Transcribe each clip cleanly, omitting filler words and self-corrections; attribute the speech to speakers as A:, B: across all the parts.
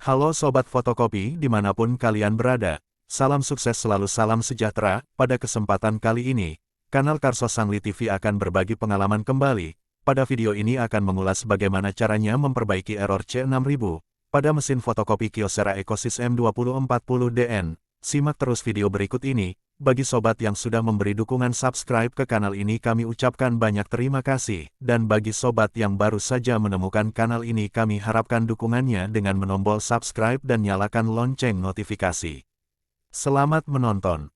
A: Halo Sobat Fotokopi dimanapun kalian berada, salam sukses selalu salam sejahtera. Pada kesempatan kali ini, kanal Karso Sangli TV akan berbagi pengalaman kembali. Pada video ini akan mengulas bagaimana caranya memperbaiki error C6000 pada mesin fotokopi Kyocera Ecosys M2040DN. Simak terus video berikut ini. Bagi sobat yang sudah memberi dukungan subscribe ke kanal ini kami ucapkan banyak terima kasih, dan bagi sobat yang baru saja menemukan kanal ini kami harapkan dukungannya dengan menombol subscribe dan nyalakan lonceng notifikasi. Selamat menonton.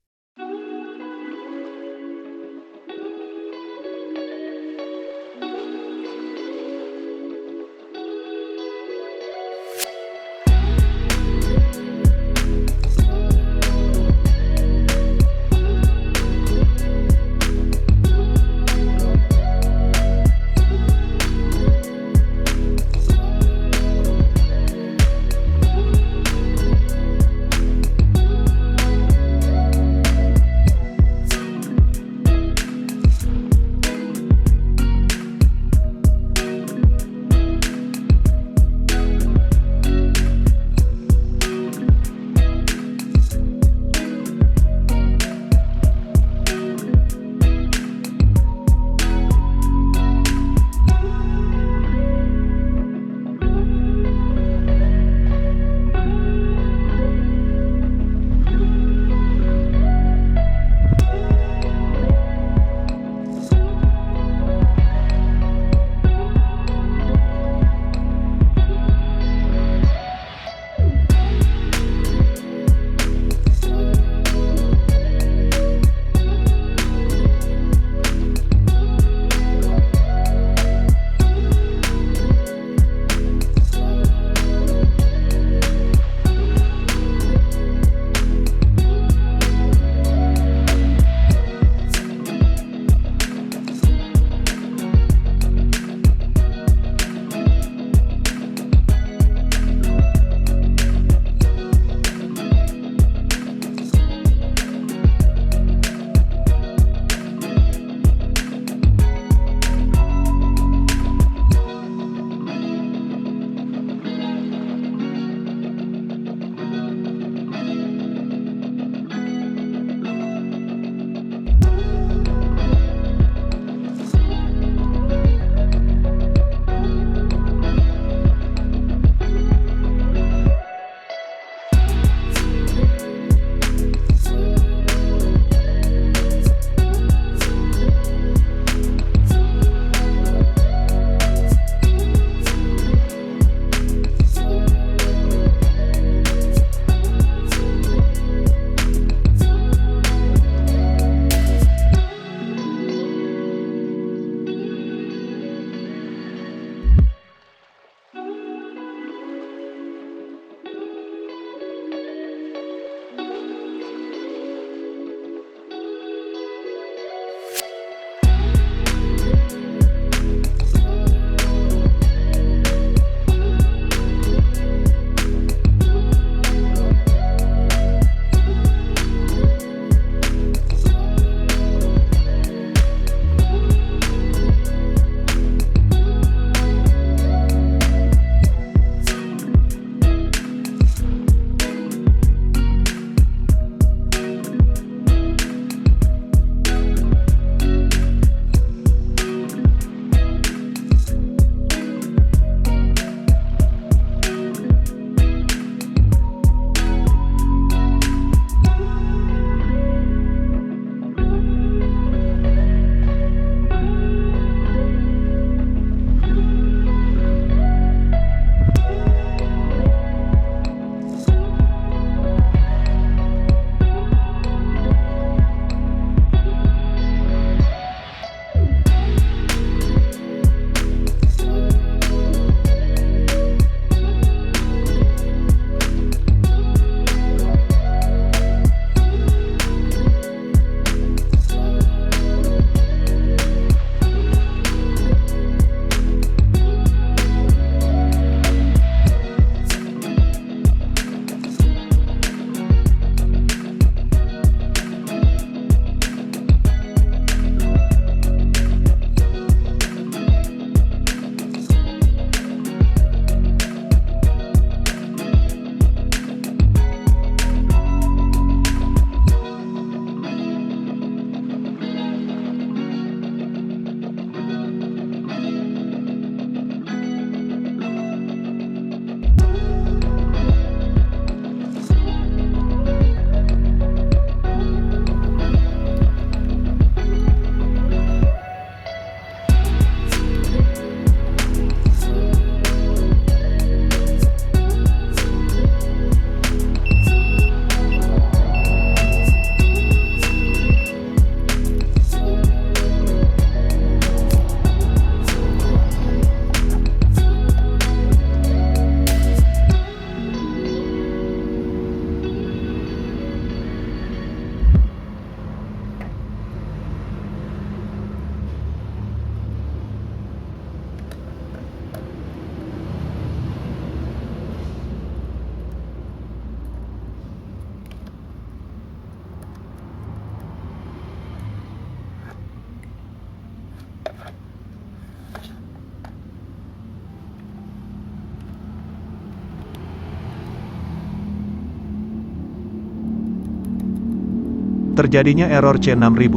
A: Terjadinya error C6000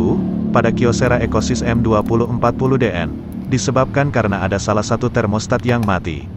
A: pada Kyocera Ecosys M2040DN disebabkan karena ada salah satu termostat yang mati.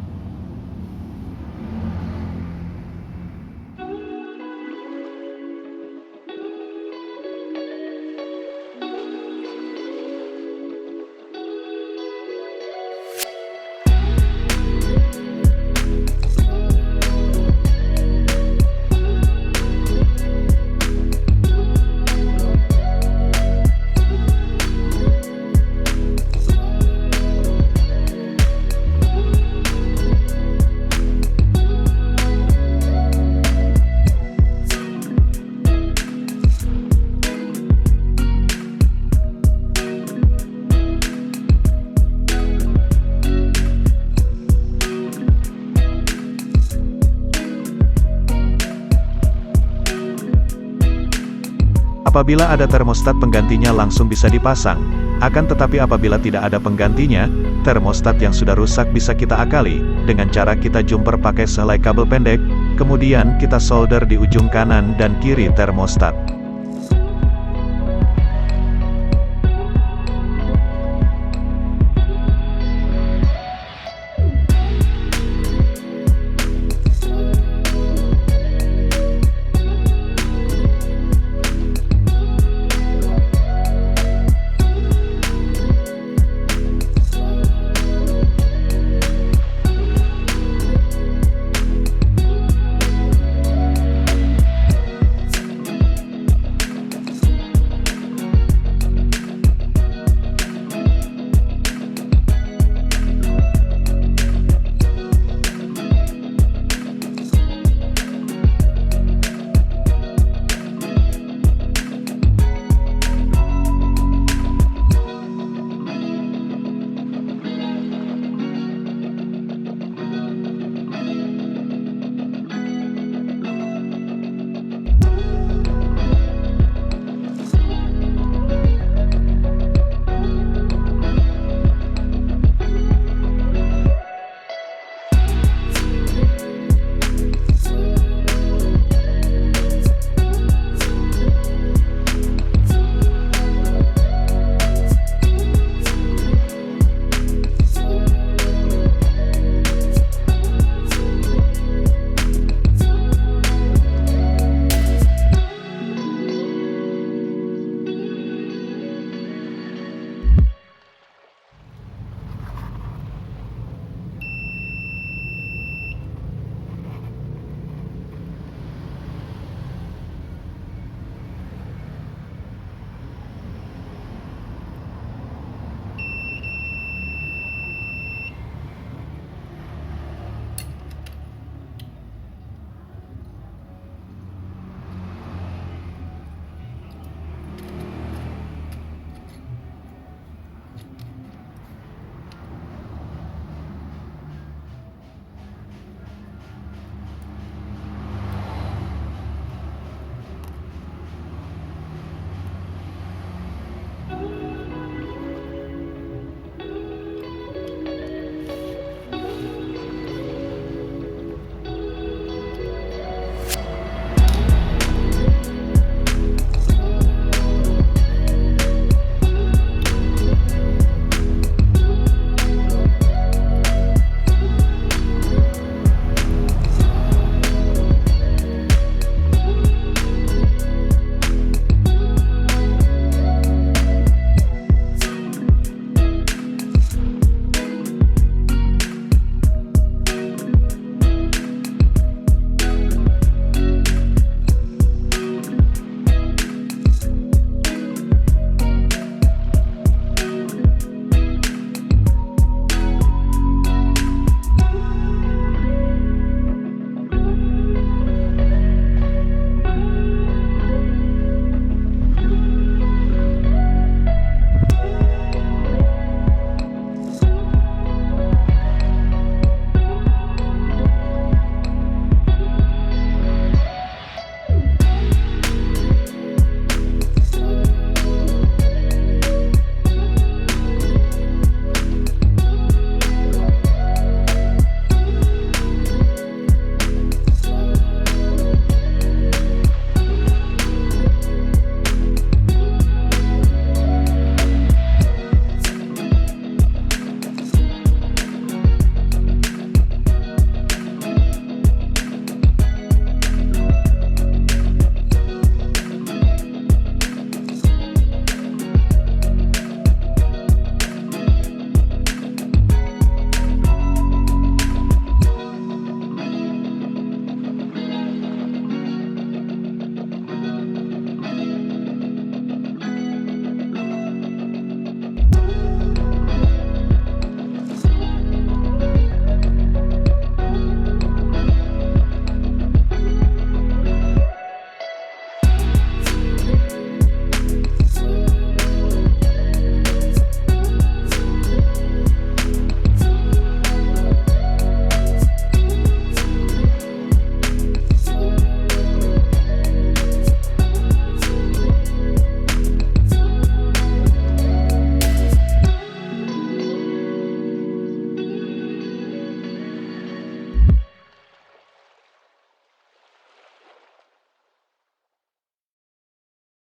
A: Apabila ada termostat penggantinya langsung bisa dipasang, akan tetapi apabila tidak ada penggantinya, termostat yang sudah rusak bisa kita akali, dengan cara kita jumper pakai selai kabel pendek, kemudian kita solder di ujung kanan dan kiri termostat.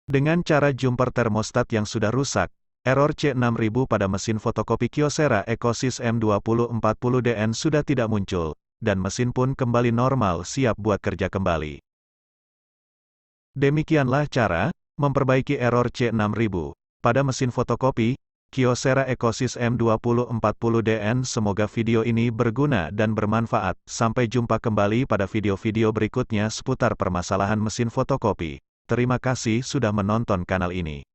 A: Dengan cara jumper termostat yang sudah rusak, error C6000 pada mesin fotokopi Kyocera Ecosys M2040DN sudah tidak muncul, dan mesin pun kembali normal siap buat kerja kembali. Demikianlah cara memperbaiki error C6000 pada mesin fotokopi Kyocera Ecosys M2040DN. Semoga video ini berguna dan bermanfaat. Sampai jumpa kembali pada video-video berikutnya seputar permasalahan mesin fotokopi. Terima kasih sudah menonton kanal ini.